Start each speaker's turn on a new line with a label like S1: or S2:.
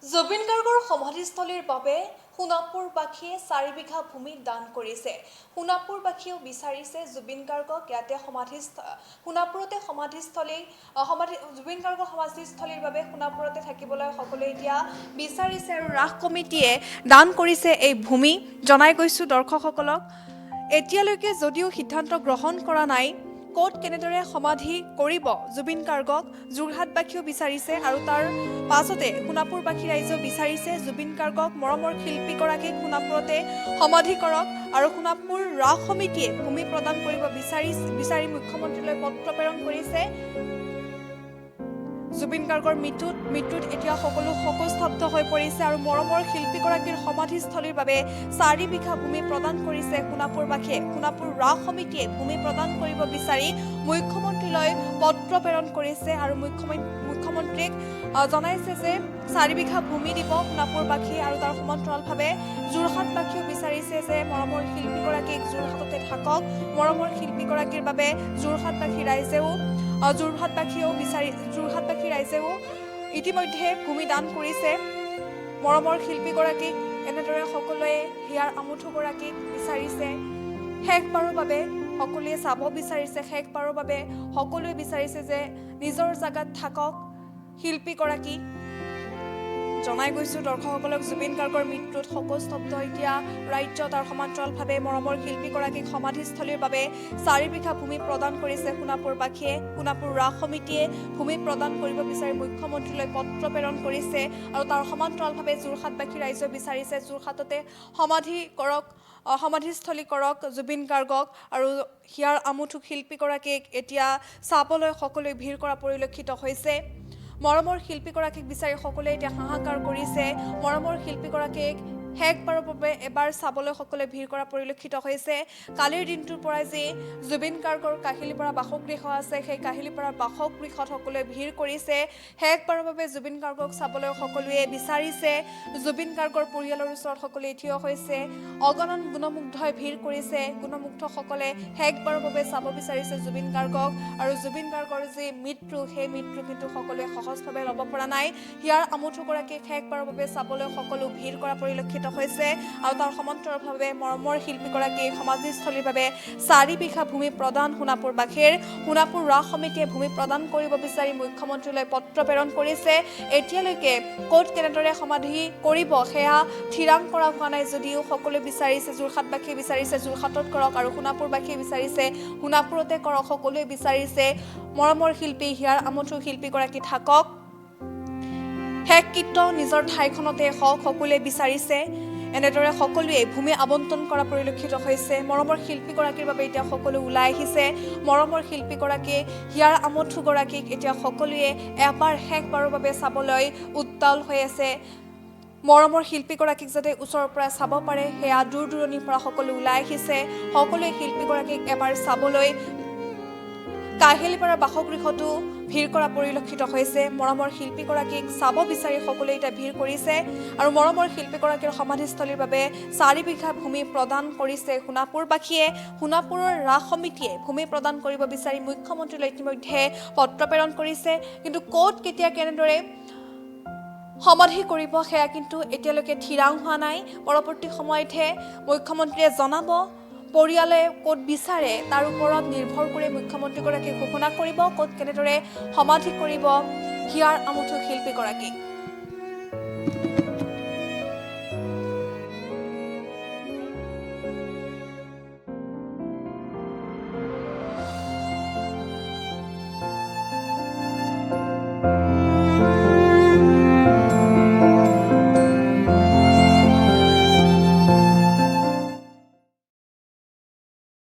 S1: জুবিন গাৰ্গৰ সমাধিস্থলীৰ বাবে সোণাপুৰবাসীয়ে 4 বিঘা ভূমি দান কৰিছে। সোণাপুৰবাসীয়েও বিচাৰিছে জুবিন গাৰ্গক ইয়াতে সোণাপুৰতে জুবিন গাৰ্গৰ সমাধিস্থলীৰ বাবে সোণাপুৰতে থাকিবলৈ সকলোৱে এতিয়া বিচাৰিছে আৰু ৰাস কমিটিয়ে দান কৰিছে এই ভূমি। জনাই গৈছোঁ দৰ্শকসকলক, এতিয়ালৈকে যদিও সিদ্ধান্ত গ্ৰহণ কৰা নাই ক'ত কেনেদৰে সমাধি কৰিব জুবিন গাৰ্গক, যোৰহাটবাসীয়েও বিচাৰিছে আৰু তাৰ পাছতে সোণাপুৰবাসী ৰাইজেও বিচাৰিছে জুবিন গাৰ্গক মৰমৰ শিল্পীগৰাকীক সোণাপুৰতে সমাধি কৰক আৰু সোণাপুৰ ৰাস সমিতিয়ে ভূমি প্ৰদান কৰিব বিচাৰি মুখ্যমন্ত্ৰীলৈ পত্ৰ প্ৰেৰণ কৰিছে। জুবিন গাৰ্গৰ মৃত্যুত এতিয়া সকলো শোকস্তব্ধ হৈ পৰিছে আৰু মৰমৰ শিল্পীগৰাকীৰ সমাধিস্থলীৰ বাবে 4 বিঘা ভূমি প্ৰদান কৰিছে সোণাপুৰবাসীয়ে। সোণাপুৰ ৰাস সমিতিয়ে ভূমি প্ৰদান কৰিব বিচাৰি মুখ্যমন্ত্ৰীলৈ পত্ৰ প্ৰেৰণ কৰিছে আৰু মুখ্যমন্ত্ৰীক জনাইছে যে 4 বিঘা ভূমি দিব সোণাপুৰবাসীয়ে আৰু তাৰ সমান্তৰালভাৱে যোৰহাটবাসীয়েও বিচাৰিছে যে মৰমৰ শিল্পীগৰাকীক যোৰহাটতে থাকক। মৰমৰ শিল্পীগৰাকীৰ বাবে যোৰহাটবাসী ৰাইজেও ইতিমধ্যে ভূমি দান কৰিছে। মৰমৰ শিল্পীগৰাকীক এনেদৰে সকলোৱে হিয়াৰ আমঠুগৰাকীক বিচাৰিছে শেষবাৰৰ বাবে, সকলোৱে চাব বিচাৰিছে শেষবাৰৰ বাবে, সকলোৱে বিচাৰিছে যে নিজৰ জাগাত থাকক শিল্পীগৰাকী। জনাই গৈছোঁ দৰ্শকসকলক, জুবিন গাৰ্গৰ মৃত্যুত শোকস্তব্ধ এতিয়া ৰাজ্য, তাৰ সমান্তৰালভাৱে মৰমৰ শিল্পীগৰাকীক সমাধিস্থলীৰ বাবে 4 বিঘা ভূমি প্ৰদান কৰিছে সোণাপুৰবাসীয়ে। সোণাপুৰ ৰাস সমিতিয়ে ভূমি প্ৰদান কৰিব বিচাৰি মুখ্যমন্ত্ৰীলৈ পত্ৰ প্ৰেৰণ কৰিছে আৰু তাৰ সমান্তৰালভাৱে যোৰহাটবাসী ৰাইজেও বিচাৰিছে যোৰহাটতে সমাধিস্থলী কৰক জুবিন গাৰ্গক আৰু হিয়াৰ আমঠু শিল্পীগৰাকীক এতিয়া চাবলৈ সকলোৱে ভিৰ কৰা পৰিলক্ষিত হৈছে। মৰমৰ শিল্পীগৰাকীক বিচাৰি সকলোৱে এতিয়া হাহাকাৰ কৰিছে। মৰমৰ শিল্পীগৰাকীক শেষবাৰৰ বাবে এবাৰ চাবলৈ সকলোৱে ভিৰ কৰা পৰিলক্ষিত হৈছে। কালিৰ দিনটোৰ পৰাই যি জুবিন গাৰ্গৰ কাহিলীপাৰা বাসগৃহ আছে, সেই কাহিলীপাৰাৰ বাসগৃহত সকলোৱে ভিৰ কৰিছে। শেষবাৰৰ বাবে জুবিন গাৰ্গক চাবলৈ সকলোৱে বিচাৰিছে। জুবিন গাৰ্গৰ পৰিয়ালৰ ওচৰত সকলোৱে থিয় হৈছে। অগণন গুণমুগ্ধই ভিৰ কৰিছে। গুণমুগ্ধসকলে শেষবাৰৰ বাবে চাব বিচাৰিছে জুবিন গাৰ্গক আৰু জুবিন গাৰ্গৰ যি মৃত্যু, সেই মৃত্যু কিন্তু সকলোৱে সহজভাৱে ল'ব পৰা নাই। হিয়াৰ আমঠুগৰাকীক শেষবাৰৰ বাবে চাবলৈ সকলো ভিৰ কৰা পৰিলক্ষিত হৈছে আৰু তাৰ সমান্তৰালভাৱে মৰমৰ শিল্পীগৰাকীৰ সমাধিস্থলীৰ বাবে 4 বিঘা ভূমি প্ৰদান সোণাপুৰবাসীৰ। সোণাপুৰ ৰাস সমিতিয়ে ভূমি প্ৰদান কৰিব বিচাৰি মুখ্যমন্ত্ৰীলৈ পত্ৰ প্ৰেৰণ কৰিছে। এতিয়ালৈকে ক'ত কেনেদৰে সমাধি কৰিব সেয়া থিৰাং কৰা হোৱা নাই যদিও সকলোৱে বিচাৰিছে, যোৰহাটবাসীয়ে বিচাৰিছে যোৰহাটত কৰক আৰু সোণাপুৰবাসীয়ে বিচাৰিছে সোণাপুৰতে কৰক। সকলোৱে বিচাৰিছে মৰমৰ শিল্পী হিয়াৰ আমঠু শিল্পীগৰাকী থাকক, শেষকৃত্য নিজৰ ঠাইখনতে হওক, সকলোৱে বিচাৰিছে। এনেদৰে সকলোৱে ভূমি আবণ্টন কৰা পৰিলক্ষিত হৈছে। মৰমৰ শিল্পীগৰাকীৰ বাবে এতিয়া সকলো ওলাই আহিছে। মৰমৰ শিল্পীগৰাকীয়ে হিয়াৰ আমঠুগৰাকীক এতিয়া সকলোৱে এবাৰ শেষবাৰৰ বাবে চাবলৈ উত্তাল হৈ আছে। মৰমৰ শিল্পীগৰাকীক যাতে ওচৰৰ পৰা চাব পাৰে সেয়া দূৰ দূৰণিৰ পৰা সকলো ওলাই আহিছে। সকলোৱে শিল্পীগৰাকীক এবাৰ চাবলৈ কাহিলীপাৰাৰ বাসগৃহতো ভিৰ কৰা পৰিলক্ষিত হৈছে। মৰমৰ শিল্পীগৰাকীক চাব বিচাৰি সকলোৱে এতিয়া ভিৰ কৰিছে আৰু মৰমৰ শিল্পীগৰাকীৰ সমাধিস্থলীৰ বাবে 4 বিঘা ভূমি প্ৰদান কৰিছে সোণাপুৰবাসীয়ে। সোণাপুৰৰ ৰাস সমিতিয়ে ভূমি প্ৰদান কৰিব বিচাৰি মুখ্যমন্ত্ৰীলৈ ইতিমধ্যে পত্ৰ প্ৰেৰণ কৰিছে। কিন্তু ক'ত কেতিয়া কেনেদৰে সমাধি কৰিব সেয়া কিন্তু এতিয়ালৈকে থিৰাং হোৱা নাই। পৰৱৰ্তী সময়তহে মুখ্যমন্ত্ৰীয়ে জনাব। পৰিয়ালে ক'ত বিচাৰে তাৰ ওপৰত নিৰ্ভৰ কৰি মুখ্যমন্ত্ৰীগৰাকীয়ে ঘোষণা কৰিব ক'ত কেনেদৰে সমাধি কৰিব হিয়াৰ আমঠু শিল্পীগৰাকীক।